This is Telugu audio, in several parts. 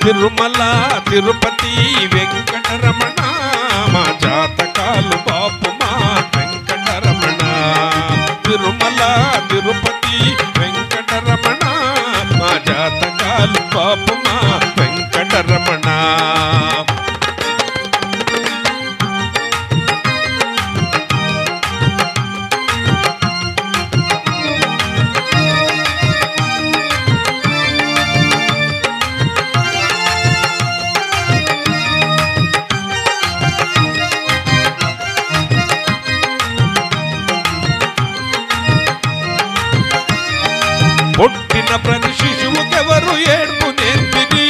తిరుమల తిరుపతి వెంకటరమణ మా జాతకాలు బాపు మా వెంకటరమణ. తిరుమల తిరుపతి వెంకటరమణ మా జాతకాలు బాపు మా వెంకటరమణ. పుట్టిన ప్రతి శిశువుకెవరు ఏడుపు నేర్పిరి.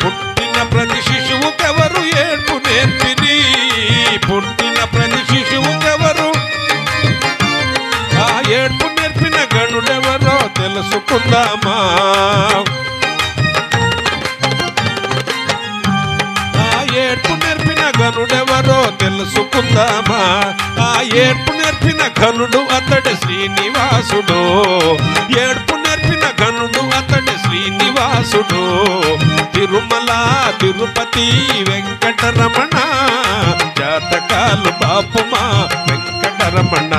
పుట్టిన ప్రతి శిశువుకెవరు ఏడుపు నేర్పిరి. పుట్టిన ప్రతి శిశువుకెవరు ఆ ఏడుపు నేర్పిన గణుడెవరో తెలుసుకుందామా. ఆ ఏడుపు నేర్పిన గణుడెవరో తెలుసుకుందామా. ఆ ఏడుపు నేర్పిన ఘనుడు అతడు శ్రీనివాసుడు. ఏడుపు నేర్పిన ఘనుడు అతడు శ్రీనివాసుడు. తిరుమల తిరుపతి వెంకటరమణ జాతకాలు బాపు మా వెంకటరమణ.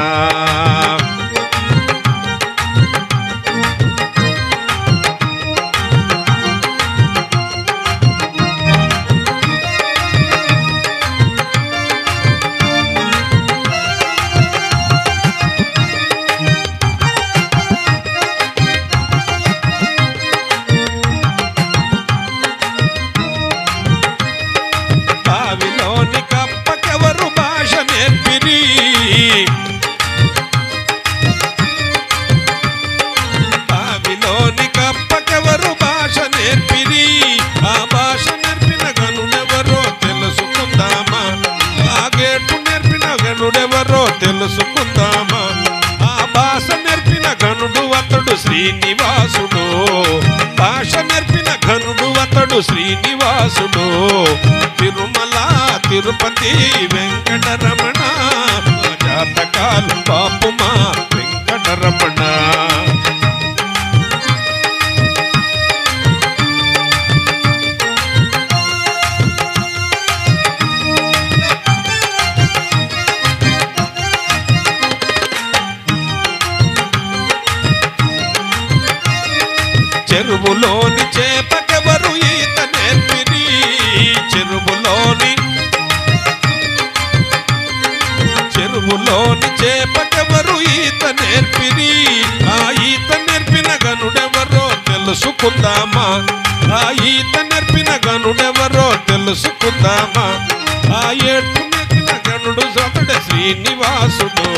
బావిలోని కప్పకెవరు భాష నేర్పిరి. బావిలోని కప్పకెవరు భాష నేర్పిరి. ఆ భాష నేర్పిన గనుడెవరో తెలుసుకుందామా. ఆ గేటు నేర్పిన గనుడెవరో తెలుసుకుందామా. ఆ భాష నేర్పిన గనుడు అతడు శ్రీనివాసుడు. భాష నేర్పిన ఘనుడు అతడు శ్రీనివాసుడు. తిరుమల తిరుపతి వెంకటరమణ జాతకాలు బాపు మా వెంకటరమణ. చెరువులోని చేపకెవరు ఈత నేర్పిరి. చెరువులోని చేపకెవరు ఈత నేర్పిరి. ఆ ఈత నేర్పిన గనుడెవరో తెలుసుకుందామా. ఆ ఈత నేర్పిన గనుడెవరో తెలుసుకుందామా. ఆ ఏడుపు నేర్పిన గనుడు అతడు శ్రీనివాసుడు.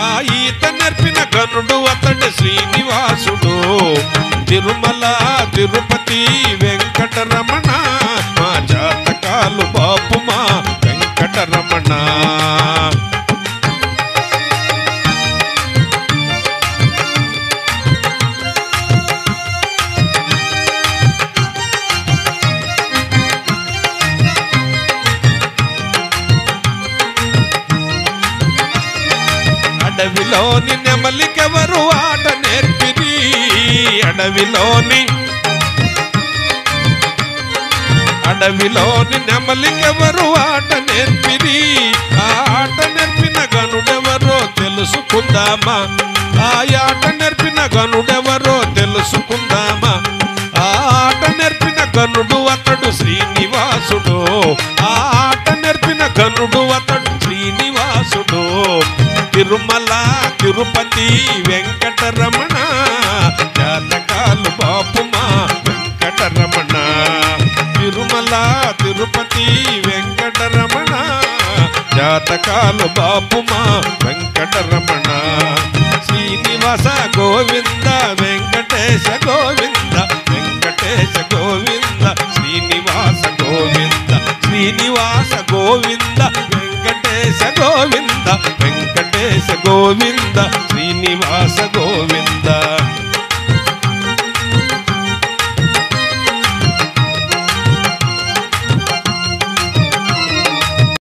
ఆ ఈత నేర్పిన గనుడు అతడు శ్రీనివాసుడు. తిరుమల తిరుపతి వెంకటరమణ మా జాతకాలు బాపు మా వెంకటరమణ. అడవిలోని నెమలికెవరు ఆట నేర్పిరి. అడవిలోని నెమలికెవరు ఆట నేర్పిరి. ఆ ఆట నేర్పిన గనుడెవరో తెలుసుకుందామా. ఆ ఆట నేర్పిన గనుడెవరో తెలుసుకుందామా. ఆ ఆట నేర్పిన గనుడు అతడు శ్రీనివాసుడు. ఆ ఆట నేర్పిన గనుడు అతడు శ్రీనివాసుడు. తిరుమల తిరుపతి వెంకటరమణ జాతకాలు బాపు మా వెంకటరమణ. తిరుమల తిరుపతి వెంకటరమణ జాతకాలు బాపు మా వెంకటరమణ. శ్రీనివాస గోవింద వెంకటేశ గోవింద వెంకటేశ గోవింద శ్రీనివాస గోవింద. శ్రీనివాస గోవింద వెంకటేశ గోవింద వెంకటేశ గోవింద శ్రీనివాస గోవింద.